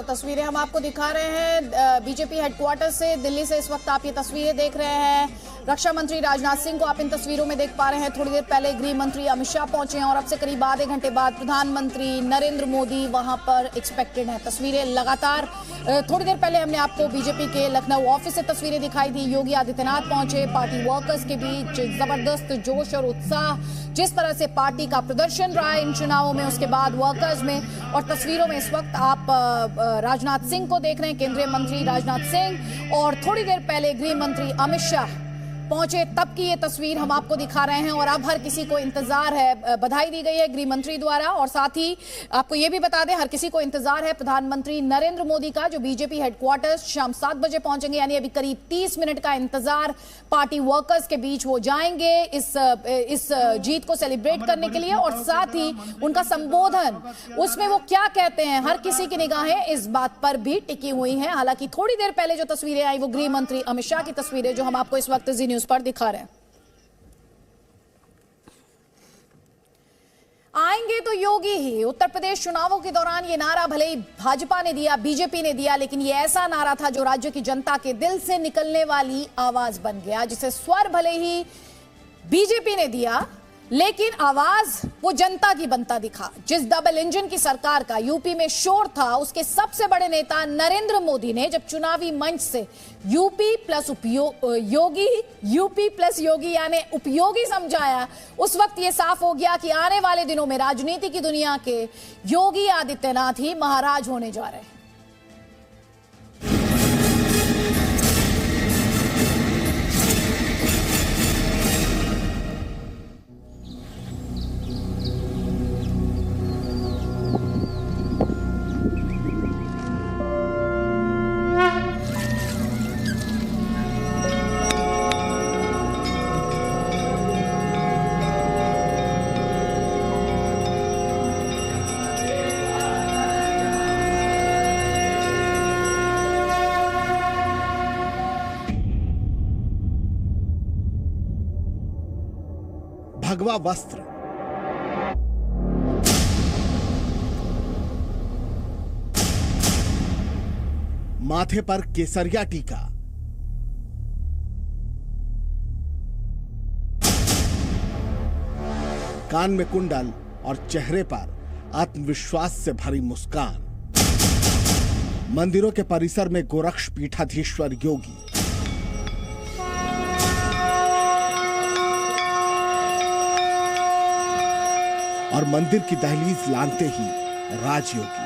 तो तस्वीरें हम आपको दिखा रहे हैं बीजेपी हेडक्वार्टर से, दिल्ली से। इस वक्त आप ये तस्वीरें देख रहे हैं। रक्षा मंत्री राजनाथ सिंह को आप इन तस्वीरों में देख पा रहे हैं। थोड़ी देर पहले गृह मंत्री अमित शाह पहुंचे हैं और अब से करीब आधे घंटे बाद प्रधानमंत्री नरेंद्र मोदी वहां पर एक्सपेक्टेड हैं। तस्वीरें लगातार, थोड़ी देर पहले हमने आपको बीजेपी के लखनऊ ऑफिस से तस्वीरें दिखाई थी। योगी आदित्यनाथ पहुंचे, पार्टी वर्कर्स के बीच जबरदस्त जोश और उत्साह, जिस तरह से पार्टी का प्रदर्शन रहा है इन चुनावों में, उसके बाद वर्कर्स में। और तस्वीरों में इस वक्त आप राजनाथ सिंह को देख रहे हैं, केंद्रीय मंत्री राजनाथ सिंह, और थोड़ी देर पहले गृह मंत्री अमित शाह पहुंचे तब की ये तस्वीर हम आपको दिखा रहे हैं। और अब हर किसी को इंतजार है, बधाई दी गई है गृह मंत्री द्वारा, और साथ ही आपको ये भी बता दें हर किसी को इंतजार है प्रधानमंत्री नरेंद्र मोदी का, जो बीजेपी हेडक्वार्टर्स शाम 7 बजे पहुंचेंगे। यानी अभी करीब 30 मिनट का इंतजार पार्टी वर्कर्स के बीच वो जाएंगे इस जीत को सेलिब्रेट करने के लिए। और साथ ही उनका संबोधन, उसमें वो क्या कहते हैं, हर किसी की निगाहें इस बात पर भी टिकी हुई हैं। हालांकि थोड़ी देर पहले जो तस्वीरें आई वो गृह मंत्री अमित शाह की तस्वीरें, जो हम आपको इस वक्त जी न्यूज पर दिखा रहे हैं। आएंगे तो योगी ही। उत्तर प्रदेश चुनावों के दौरान ये नारा भले ही भाजपा ने दिया, बीजेपी ने दिया, लेकिन ये ऐसा नारा था जो राज्य की जनता के दिल से निकलने वाली आवाज बन गया, जिसे स्वर भले ही बीजेपी ने दिया, लेकिन आवाज वो जनता की बनता दिखा। जिस डबल इंजन की सरकार का यूपी में शोर था, उसके सबसे बड़े नेता नरेंद्र मोदी ने जब चुनावी मंच से यूपी प्लस योगी यानी उपयोगी समझाया, उस वक्त ये साफ हो गया कि आने वाले दिनों में राजनीति की दुनिया के योगी आदित्यनाथ ही महाराज होने जा रहे हैं। भगवा वस्त्र, माथे पर केसरिया टीका, कान में कुंडल और चेहरे पर आत्मविश्वास से भरी मुस्कान। मंदिरों के परिसर में गोरक्ष पीठाधीश्वर योगी, और मंदिर की दहलीज लांघते ही राजयोगी।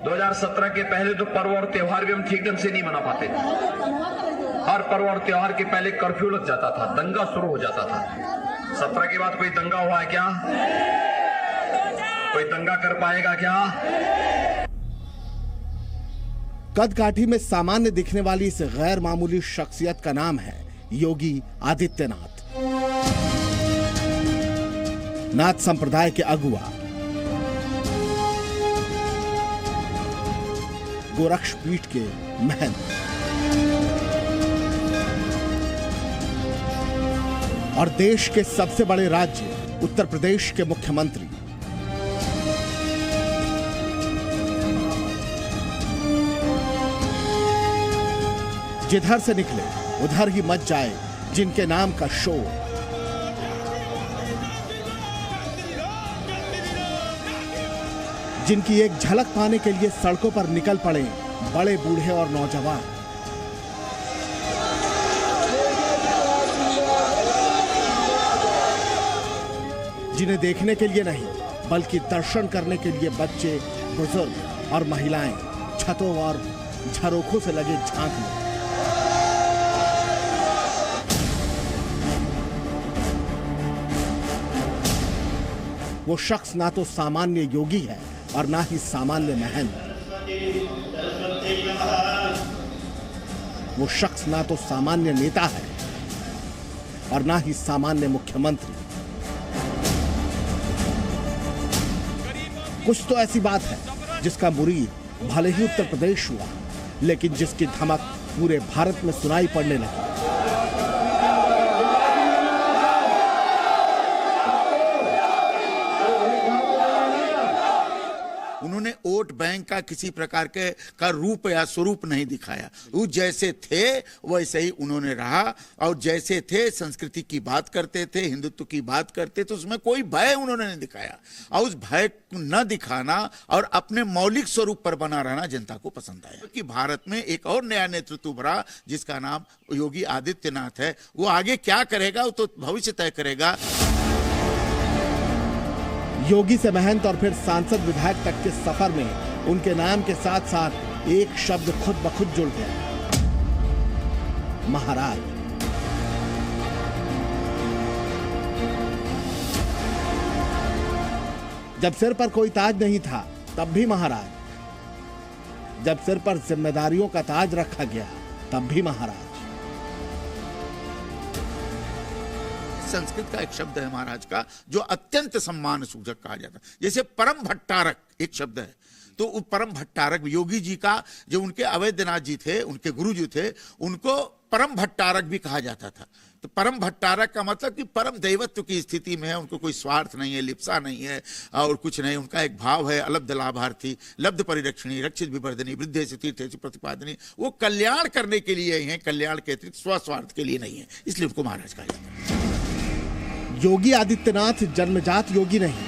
दो 2017 के पहले तो पर्व और त्योहार भी हम ठीक ढंग से नहीं मना पाते थे। हर पर्व और त्योहार के पहले कर्फ्यू लग जाता था, दंगा शुरू हो जाता था। 17 के बाद कोई दंगा हुआ है क्या? कोई दंगा कर पाएगा क्या? कदकाठी में सामान्य दिखने वाली इस गैर मामूली शख्सियत का नाम है योगी आदित्यनाथ। नाथ संप्रदाय के अगुआ, गोरक्ष पीठ के महंत और देश के सबसे बड़े राज्य उत्तर प्रदेश के मुख्यमंत्री। जिधर से निकले उधर ही मच जाए जिनके नाम का शोर। जिनकी एक झलक पाने के लिए सड़कों पर निकल पड़े बड़े बूढ़े और नौजवान। जिन्हें देखने के लिए नहीं बल्कि दर्शन करने के लिए बच्चे, बुजुर्ग और महिलाएं छतों और झरोखों से लगे झांक में। वो शख्स ना तो सामान्य योगी है और ना ही सामान्य महंत। वो शख्स ना तो सामान्य नेता है और ना ही सामान्य मुख्यमंत्री। कुछ तो ऐसी बात है जिसका मुरीद भले ही उत्तर प्रदेश हुआ, लेकिन जिसकी धमक पूरे भारत में सुनाई पड़ने लगी। वोट बैंक का किसी प्रकार का रूप या स्वरूप नहीं दिखाया। वो जैसे थे वैसे ही उन्होंने रहा, और जैसे थे संस्कृति की बात करते थे, हिंदुत्व की बात करते थे, उसमें कोई भय उन्होंने नहीं दिखाया। और उस भय को न दिखाना और अपने मौलिक स्वरूप पर बना रहना जनता को पसंद आया। कि भारत में एक और नया नेतृत्व उभरा जिसका नाम योगी आदित्यनाथ है। वो आगे क्या करेगा वो तो भविष्य तय करेगा। योगी से महंत और फिर सांसद विधायक तक के सफर में उनके नाम के साथ साथ एक शब्द खुद ब खुद जुड़ गया, महाराज। जब सिर पर कोई ताज नहीं था तब भी महाराज, जब सिर पर जिम्मेदारियों का ताज रखा गया तब भी महाराज। संस्कृत का एक शब्द है महाराज का जो अत्यंत सम्मान सूचक कहा जाता है। जैसे परम भट्टारक एक शब्द है, तो वो परम भट्टारक योगी जी का, जो उनके अवैधनाथ जी थे, उनके गुरु जी थे, उनको परम भट्टारक भी कहा जाता था। तो परम भट्टारक का मतलब कि परम दैवत्व की स्थिति में है, उनको कोई स्वार्थ नहीं है, लिप्सा नहीं है और कुछ नहीं। उनका एक भाव है अलब्ध लाभार्थी, लब्ध परिरक्षणी, रक्षित विवर्धनी, वृद्धे से तीर्थे प्रतिपादनी। वो कल्याण करने के लिए हैं, कल्याण के अतिरिक्त स्वस्वार्थ के लिए नहीं है, इसलिए उनको महाराज कहा जाता है। योगी आदित्यनाथ जन्मजात योगी नहीं,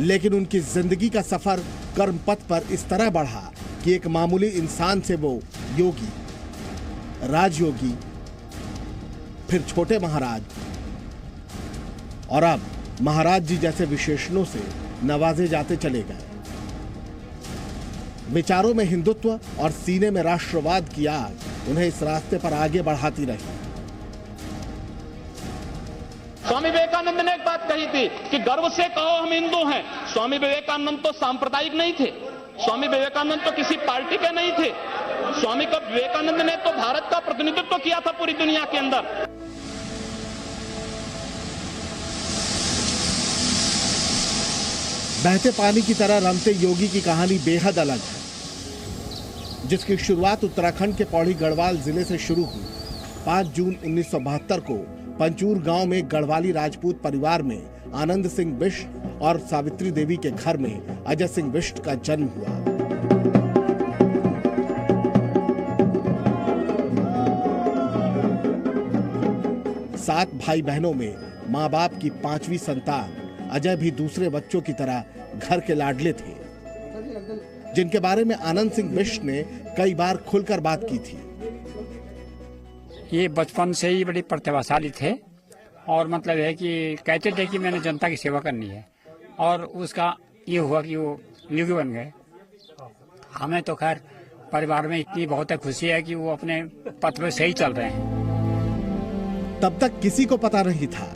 लेकिन उनकी जिंदगी का सफर कर्म पथ पर इस तरह बढ़ा कि एक मामूली इंसान से वो योगी, राजयोगी, फिर छोटे महाराज और अब महाराज जी जैसे विशेषणों से नवाजे जाते चले गए। विचारों में हिंदुत्व और सीने में राष्ट्रवाद की आग उन्हें इस रास्ते पर आगे बढ़ाती रही। स्वामी विवेकानंद ने एक बात कही थी कि गर्व से कहो हम हिंदू हैं। स्वामी विवेकानंद तो सांप्रदायिक नहीं थे, स्वामी विवेकानंद तो किसी पार्टी के नहीं थे। स्वामी विवेकानंद ने तो भारत का प्रतिनिधित्व किया था पूरी दुनिया के अंदर। बहते पानी की तरह रमते योगी की कहानी बेहद अलग है, जिसकी शुरुआत उत्तराखंड के पौड़ी गढ़वाल जिले से शुरू हुई। 5 जून 1972 को पंचूर गांव में गढ़वाली राजपूत परिवार में आनंद सिंह बिष्ट और सावित्री देवी के घर में अजय सिंह बिष्ट का जन्म हुआ। सात भाई बहनों में मां बाप की 5वीं संतान अजय भी दूसरे बच्चों की तरह घर के लाडले थे, जिनके बारे में आनंद सिंह बिष्ट ने कई बार खुलकर बात की थी। ये बचपन से ही बड़ी प्रतिभाशाली थे और मतलब है कि कहते थे कि मैंने जनता की सेवा करनी है, और उसका ये हुआ कि वो योगी बन गए। हमें तो खैर परिवार में इतनी बहुत खुशी है कि वो अपने पथ पे सही चल रहे हैं। तब तक किसी को पता नहीं था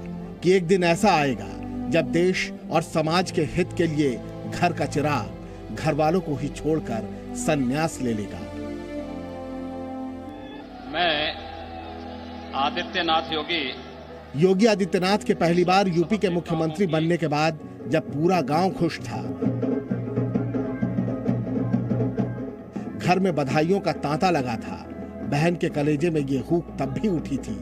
कि एक दिन ऐसा आएगा जब देश और समाज के हित के लिए घर का चिराग घर वालों को ही छोड़कर संन्यास ले लेगा। मैं आदित्यनाथ योगी आदित्यनाथ के पहली बार यूपी के मुख्यमंत्री बनने के बाद जब पूरा गांव खुश था, घर में बधाइयों का तांता लगा था, बहन के कलेजे में ये हुक तब भी उठी थी,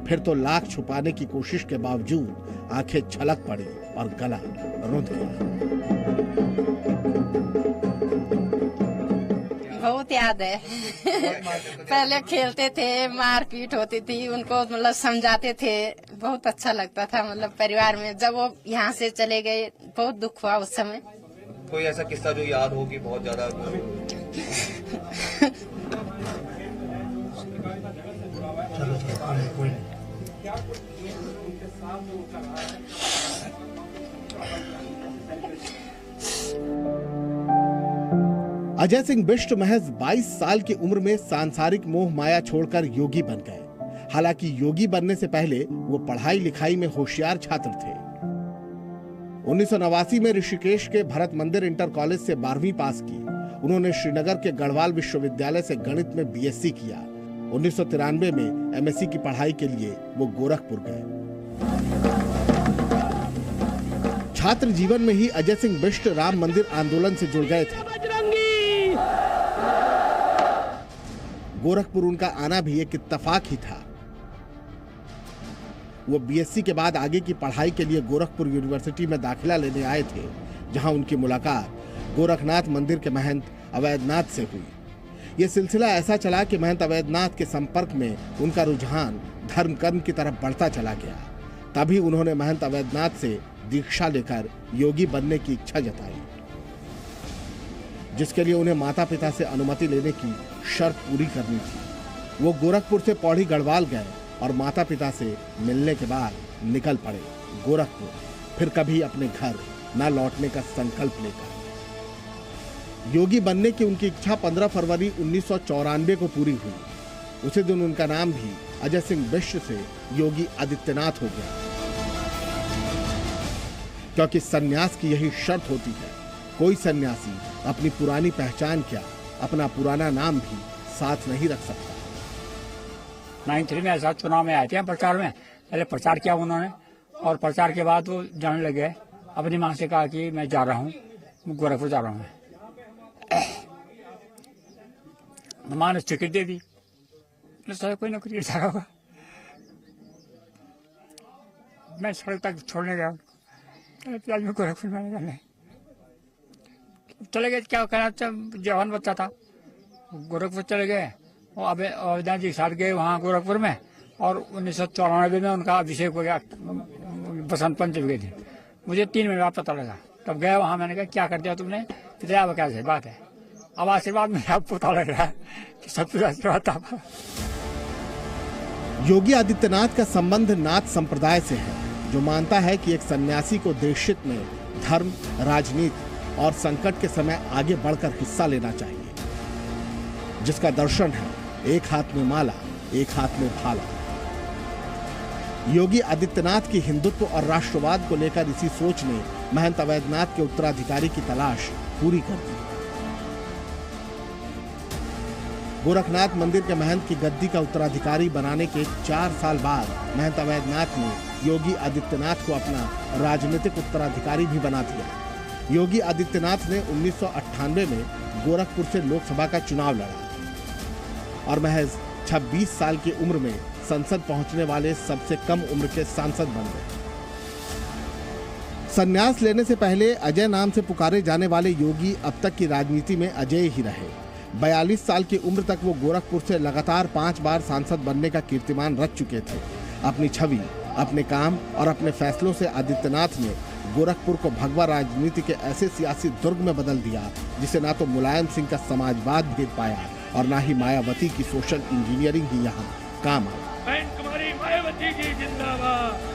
फिर तो लाख छुपाने की कोशिश के बावजूद आंखें छलक पड़ी और गला रुंध गया। बहुत याद है। पहले खेलते थे, मारपीट होती थी, उनको मतलब समझाते थे, बहुत अच्छा लगता था। मतलब परिवार में जब वो यहाँ से चले गए बहुत दुख हुआ उस समय। कोई ऐसा किस्सा जो याद होगी बहुत ज्यादा? अजय सिंह बिष्ट महज 22 साल की उम्र में सांसारिक मोह माया छोड़कर योगी बन गए। हालांकि योगी बनने से पहले वो पढ़ाई लिखाई में होशियार छात्र थे। 1989 में ऋषिकेश के भरत मंदिर इंटर कॉलेज से 12वीं पास की। उन्होंने श्रीनगर के गढ़वाल विश्वविद्यालय से गणित में बीएससी किया। 1993 में एमएससी की पढ़ाई के लिए वो गोरखपुर गए। छात्र जीवन में ही अजय सिंह बिष्ट राम मंदिर आंदोलन से जुड़ गए थे। गोरखपुर उनका आना भी एक इत्तेफाक ही था। वो बीएससी के बाद आगे की पढ़ाई के लिए गोरखपुर यूनिवर्सिटी में दाखिला लेने आए थे। जहां उनकी मुलाकात गोरखनाथ मंदिर के महंत अवैधनाथ से हुई। यह सिलसिला ऐसा चला कि महंत अवैधनाथ के संपर्क में उनका रुझान धर्म कर्म की तरफ बढ़ता चला गया। तभी उन्होंने महंत अवैधनाथ से दीक्षा लेकर योगी बनने की इच्छा जताई, जिसके लिए उन्हें माता पिता से अनुमति लेने की शर्त पूरी करनी थी। वो गोरखपुर से पौड़ी गढ़वाल गए और माता पिता से मिलने के बाद निकल पड़े गोरखपुर, फिर कभी अपने घर न लौटने का संकल्प लेकर। योगी बनने की उनकी इच्छा 15 फरवरी 1994 को पूरी हुई। उसी दिन उनका नाम भी अजय सिंह बिष्ट से योगी आदित्यनाथ हो गया, क्योंकि सन्यास की यही शर्त होती है, कोई सन्यासी अपनी पुरानी पहचान क्या, अपना पुराना नाम भी साथ नहीं रख सकता। 93 में ऐसा चुनाव में आए थे प्रचार में, पहले प्रचार किया उन्होंने और प्रचार के बाद वो जाने लगे। अपनी माँ से कहा कि मैं जा रहा हूँ, गोरखपुर जा रहा हूँ। माँ ने टिकट दे दी, कोई नौकरी जा रहा होगा। मैं सड़क तक छोड़ने गया, गोरखपुर में जाने चले गए। क्या कहना, जवान बच्चा था, गोरखपुर चले गए। वो अवैधनाथ जी के साथ गए वहाँ गोरखपुर में, और 1994 में उनका अभिषेक हो गया बसंत पंचमी के दिन। मुझे 3 महीने बाद पता लगा, तब गया वहाँ। मैंने कहा क्या कर दिया तुमने? अब कैसे बात है, अब आशीर्वाद में अब पता लग रहा है कि सब कुछ आशीर्वाद था। योगी आदित्यनाथ का संबंध नाथ संप्रदाय से है, जो मानता है कि एक सन्यासी को देशहित में धर्म, राजनीति और संकट के समय आगे बढ़कर हिस्सा लेना चाहिए, जिसका दर्शन है एक हाथ में माला, एक हाथ में भाला। योगी आदित्यनाथ की हिंदुत्व और राष्ट्रवाद को लेकर इसी सोच ने महंत अवैधनाथ के उत्तराधिकारी की तलाश पूरी कर दी। गोरखनाथ मंदिर के महंत की गद्दी का उत्तराधिकारी बनाने के 4 साल बाद महंत अवैधनाथ ने योगी आदित्यनाथ को अपना राजनीतिक उत्तराधिकारी भी बना दिया। योगी आदित्यनाथ ने 1998 में गोरखपुर से लोकसभा का चुनाव लड़ा और महज 26 साल की उम्र में संसद पहुंचने वाले सबसे कम उम्र के सांसद बन गए। संन्यास लेने से पहले अजय नाम से पुकारे जाने वाले योगी अब तक की राजनीति में अजय ही रहे। 42 साल की उम्र तक वो गोरखपुर से लगातार 5 बार सांसद बनने का कीर्तिमान रच चुके थे। अपनी छवि, अपने काम और अपने फैसलों से आदित्यनाथ ने गोरखपुर को भगवा राजनीति के ऐसे सियासी दुर्ग में बदल दिया, जिसे ना तो मुलायम सिंह का समाजवाद भेद पाया और ना ही मायावती की सोशल इंजीनियरिंग ही यहाँ काम आई। मायावती की जिंदाबाद।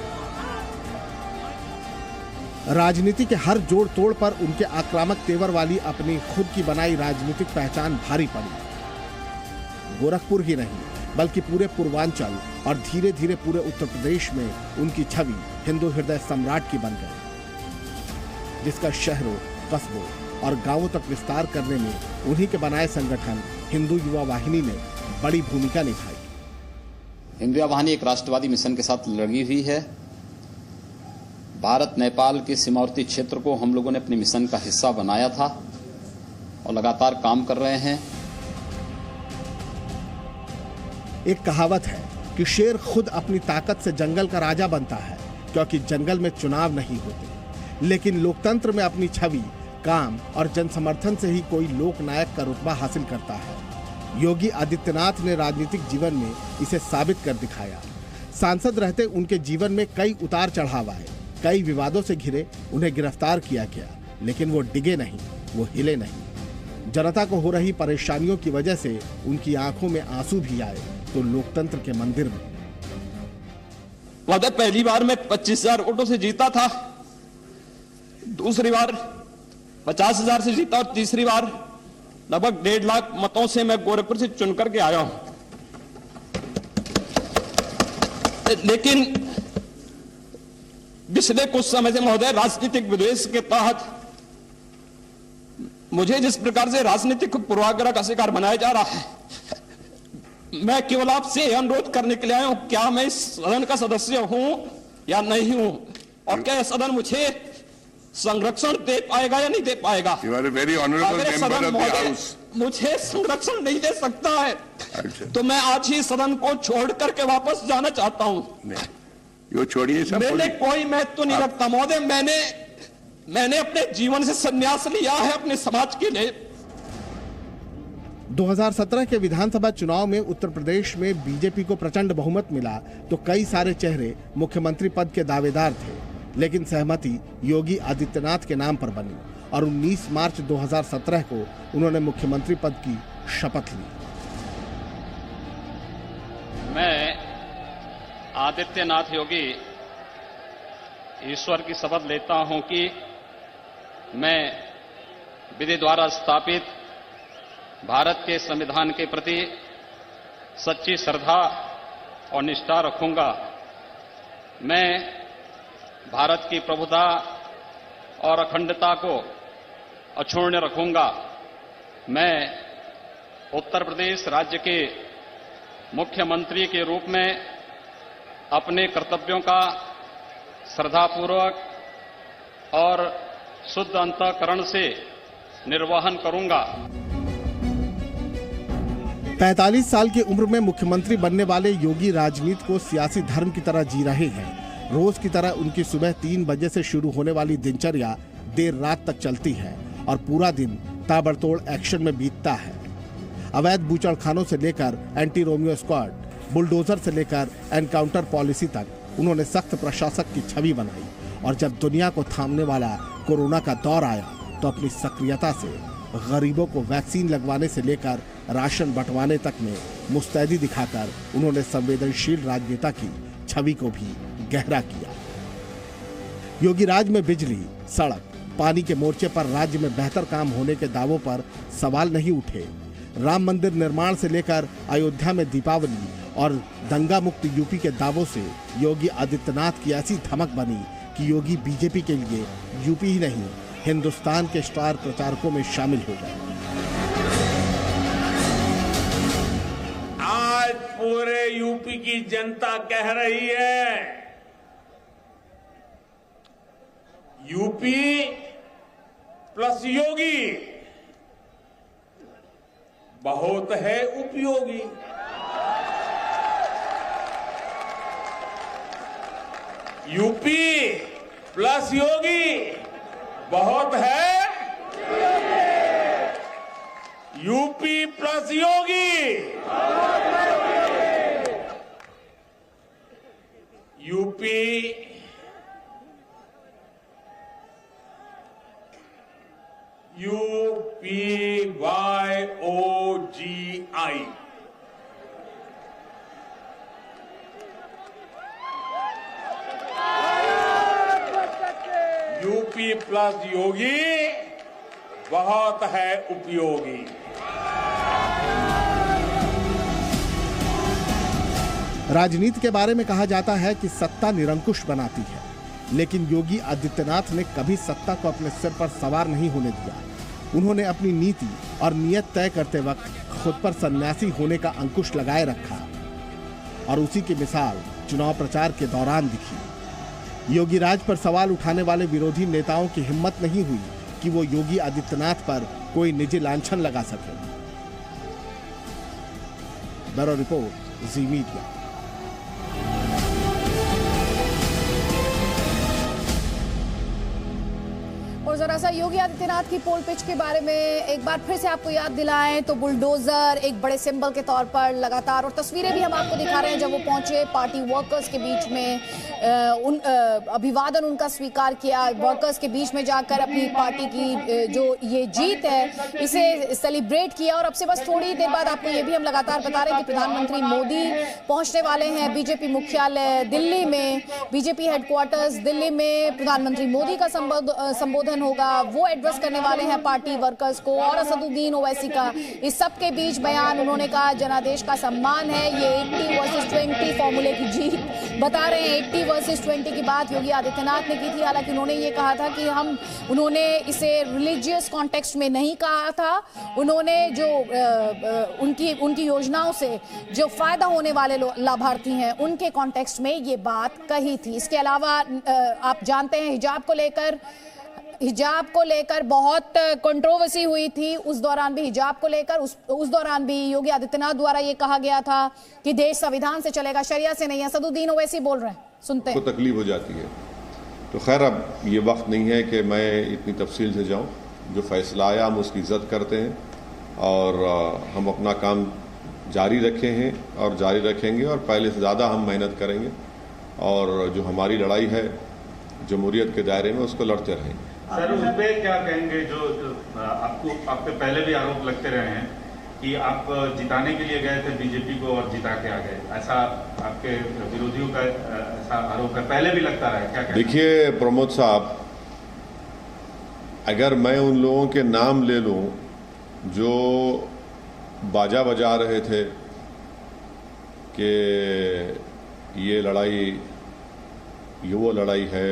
राजनीति के हर जोड़ तोड़ पर उनके आक्रामक तेवर वाली अपनी खुद की बनाई राजनीतिक पहचान भारी पड़ी। गोरखपुर ही नहीं बल्कि पूरे पूर्वांचल और धीरे धीरे पूरे उत्तर प्रदेश में उनकी छवि हिंदू हृदय सम्राट की बन गई, जिसका शहरों, कस्बों और गांवों तक विस्तार करने में उन्हीं के बनाए संगठन हिंदू युवा वाहिनी ने बड़ी भूमिका निभाई। हिंदू युवा वाहिनी एक राष्ट्रवादी मिशन के साथ लगी हुई है। भारत नेपाल के सीमावर्ती क्षेत्र को हम लोगों ने अपने मिशन का हिस्सा बनाया था और लगातार काम कर रहे हैं। एक कहावत है कि शेर खुद अपनी ताकत से जंगल का राजा बनता है, क्योंकि जंगल में चुनाव नहीं होते। लेकिन लोकतंत्र में अपनी छवि, काम और जन समर्थन से ही कोई लोकनायक का रुतबा हासिल करता है। योगी आदित्यनाथ ने राजनीतिक जीवन में इसे साबित कर दिखाया। सांसद रहते उनके जीवन में कई उतार चढ़ाव आए, कई विवादों से घिरे, उन्हें गिरफ्तार किया गया, लेकिन वो डिगे नहीं, वो हिले नहीं। जनता को हो रही परेशानियों की वजह से उनकी आंखों में आंसू भी आए तो लोकतंत्र के मंदिर में। पहली बार मैं 25,000 वोटों से जीता था, दूसरी बार 50,000 से जीता और तीसरी बार लगभग 1.5 लाख मतों से मैं गोरखपुर से चुन करके आया हूं। लेकिन पिछले कुछ समय से महोदय राजनीतिक विद्वेष के तहत मुझे जिस प्रकार से राजनीतिक पूर्वाग्रह का शिकार बनाया जा रहा है, मैं केवल आपसे अनुरोध करने के लिए आया हूं, क्या मैं इस सदन का सदस्य हूं या नहीं हूं, और क्या सदन मुझे संरक्षण दे पाएगा या नहीं दे पाएगा। अगर सदन मुझे संरक्षण नहीं दे सकता है तो मैं आज ही सदन को छोड़ करके वापस जाना चाहता हूं। यो छोड़िए सब। मैंने कोई महत्व नहीं रखता महोदय, मैंने मैंने अपने जीवन से संन्यास लिया है अपने समाज के लिए। 2017 के विधानसभा चुनाव में उत्तर प्रदेश में बीजेपी को प्रचंड बहुमत मिला तो कई सारे चेहरे मुख्यमंत्री पद के दावेदार थे, लेकिन सहमति योगी आदित्यनाथ के नाम पर बनी और 19 मार्च 2017 को उन्होंने मुख्यमंत्री पद की शपथ ली। मैं आदित्यनाथ योगी ईश्वर की शपथ लेता हूं कि मैं विधि द्वारा स्थापित भारत के संविधान के प्रति सच्ची श्रद्धा और निष्ठा रखूंगा। मैं भारत की प्रभुता और अखंडता को अक्षुण्ण रखूंगा। मैं उत्तर प्रदेश राज्य के मुख्यमंत्री के रूप में अपने कर्तव्यों का श्रद्धापूर्वक और शुद्ध अंतःकरण से निर्वहन करूंगा। 45 साल की उम्र में मुख्यमंत्री बनने वाले योगी राजनीति को सियासी धर्म की तरह जी रहे हैं। रोज की तरह उनकी सुबह 3 बजे से शुरू होने वाली दिनचर्या देर रात तक चलती है और पूरा दिन ताबड़तोड़ एक्शन में बीतता है। अवैध बूचड़खानों से लेकर एंटी रोमियो स्क्वाड, बुलडोजर से लेकर एनकाउंटर पॉलिसी तक उन्होंने सख्त प्रशासक की छवि बनाई और जब दुनिया को थामने वाला कोरोना का दौर आया तो अपनी सक्रियता से गरीबों को वैक्सीन लगवाने से लेकर राशन बंटवाने तक में मुस्तैदी दिखाकर उन्होंने संवेदनशील राजनेता की छवि को भी गहरा किया। योगी राज में बिजली, सड़क, पानी के मोर्चे पर राज्य में बेहतर काम होने के दावों पर सवाल नहीं उठे। राम मंदिर निर्माण से लेकर अयोध्या में दीपावली और दंगा मुक्त यूपी के दावों से योगी आदित्यनाथ की ऐसी धमक बनी कि योगी बीजेपी के लिए यूपी ही नहीं हिंदुस्तान के स्टार प्रचारकों में शामिल हो गए। आज पूरे यूपी की जनता कह रही है, यूपी प्लस योगी बहुत है उपयोगी। यूपी प्लस योगी बहुत है, यूपी प्लस योगी, यूपी UPYOGI यूपी प्लस योगी बहुत है उपयोगी। राजनीति के बारे में कहा जाता है कि सत्ता निरंकुश बनाती है, लेकिन योगी आदित्यनाथ ने कभी सत्ता को अपने सिर पर सवार नहीं होने दिया। उन्होंने अपनी नीति और नियत तय करते वक्त खुद पर सन्यासी होने का अंकुश लगाए रखा और उसी की मिसाल चुनाव प्रचार के दौरान दिखी। योगी राज पर सवाल उठाने वाले विरोधी नेताओं की हिम्मत नहीं हुई कि वो योगी आदित्यनाथ पर कोई निजी लांछन लगा सके। ब्यूरो रिपोर्ट, जी मीडिया। और जरा सा योगी आदित्यनाथ की पोल पिच के बारे में एक बार फिर से आपको याद दिलाएं तो बुलडोजर एक बड़े सिंबल के तौर पर लगातार, और तस्वीरें भी हम आपको दिखा रहे हैं जब वो पहुंचे पार्टी वर्कर्स के बीच में, अभिवादन उनका स्वीकार किया, वर्कर्स के बीच में जाकर अपनी पार्टी की जो ये जीत है इसे सेलिब्रेट किया। और अब से बस थोड़ी देर बाद आपको ये भी हम लगातार बता रहे हैं कि प्रधानमंत्री मोदी पहुंचने वाले हैं बीजेपी मुख्यालय दिल्ली में, बीजेपी हेडक्वार्टर्स दिल्ली में प्रधानमंत्री मोदी का संबोधन होगा, वो एड्रेस करने वाले हैं पार्टी वर्कर्स को और असदुद्दीन ओवैसी का इस सब के बीच बयान। उन्होंने कहा जनादेश का सम्मान है, ये 80 वर्सेस 20 फॉर्मूले की जीत बता रहे हैं। 80 वर्सेस 20 की बात योगी आदित्यनाथ ने की थी, हालांकि उन्होंने ये कहा था कि उन्होंने इसे रिलीजियस कॉन्टेक्स्ट में नहीं कहा था। उन्होंने जो उनकी योजनाओं से जो फायदा होने वाले लाभार्थी हैं उनके कॉन्टेक्स्ट में ये बात कही थी। इसके अलावा आप जानते हैं हिजाब को लेकर बहुत कंट्रोवर्सी हुई थी, उस दौरान भी हिजाब को लेकर उस दौरान भी योगी आदित्यनाथ द्वारा ये कहा गया था कि देश संविधान से चलेगा, शरिया से नहीं है। असदुद्दीन ओवैसी बोल रहे हैं, सुनते हैं। को तकलीफ हो जाती है तो खैर अब ये वक्त नहीं है कि मैं इतनी तफसील से जाऊं। जो फैसला आया हम उसकी इज्जत करते हैं और हम अपना काम जारी रखे हैं और जारी रखेंगे और पहले से ज़्यादा हम मेहनत करेंगे और जो हमारी लड़ाई है जमहूरियत के दायरे में उसको लड़ते रहेंगे। सर उस पर क्या कहेंगे जो आपको आप पे पहले भी आरोप लगते रहे हैं कि आप जिताने के लिए गए थे बीजेपी को और जिता के आ गए, ऐसा आपके विरोधियों का ऐसा आरोप है, पहले भी लगता रहा है, क्या कहेंगे? देखिए प्रमोद साहब, अगर मैं उन लोगों के नाम ले लूं जो बाजा बजा रहे थे कि ये लड़ाई ये वो लड़ाई है,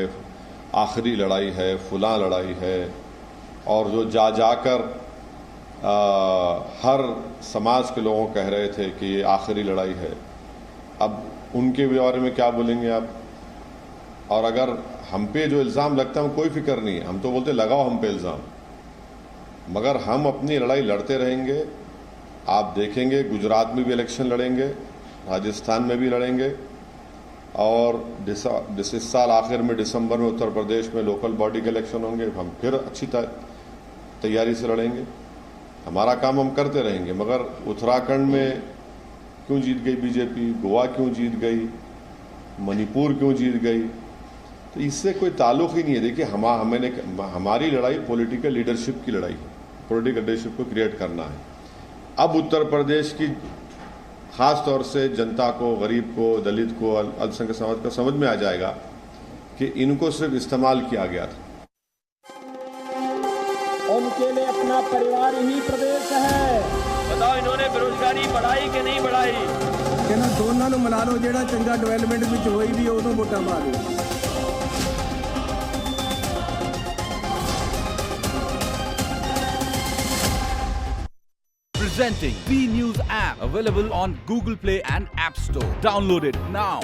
आखिरी लड़ाई है, फुला लड़ाई है, और जो जा जाकर हर समाज के लोगों कह रहे थे कि ये आखिरी लड़ाई है, अब उनके बारे में क्या बोलेंगे आप? और अगर हम पे जो इल्ज़ाम लगता है कोई फिक्र नहीं है, हम तो बोलते लगाओ हम पे इल्ज़ाम, मगर हम अपनी लड़ाई लड़ते रहेंगे। आप देखेंगे गुजरात में भी इलेक्शन लड़ेंगे, राजस्थान में भी लड़ेंगे और इस साल आखिर में दिसंबर में उत्तर प्रदेश में लोकल बॉडी के इलेक्शन होंगे, हम फिर अच्छी तैयारी से लड़ेंगे। हमारा काम हम करते रहेंगे, मगर उत्तराखंड में क्यों जीत गई बीजेपी, गोवा क्यों जीत गई, मणिपुर क्यों जीत गई, तो इससे कोई ताल्लुक ही नहीं है। देखिए हमारी लड़ाई पॉलिटिकल लीडरशिप की लड़ाई है, पॉलिटिकल लीडरशिप को क्रिएट करना है। अब उत्तर प्रदेश की खास तौर से जनता को, गरीब को, दलित को, अल्पसंख्यक समाज को समझ में आ जाएगा कि इनको सिर्फ इस्तेमाल किया गया था। उनके लिए अपना परिवार ही प्रदेश है। बताओ इन्होंने बेरोजगारी बढ़ाई कि नहीं बढ़ाई? कहना दोनों ਨੂੰ ਮਿਲਾ ਲਓ, ਜਿਹੜਾ ਚੰਗਾ ਡਿਵੈਲਪਮੈਂਟ ਵਿੱਚ ਹੋਈ ਵੀ ਉਹਨੂੰ ਵੋਟਾਂ ਪਾ ਦਿਓ। Presenting B News app, available on Google Play and App Store. Download it now.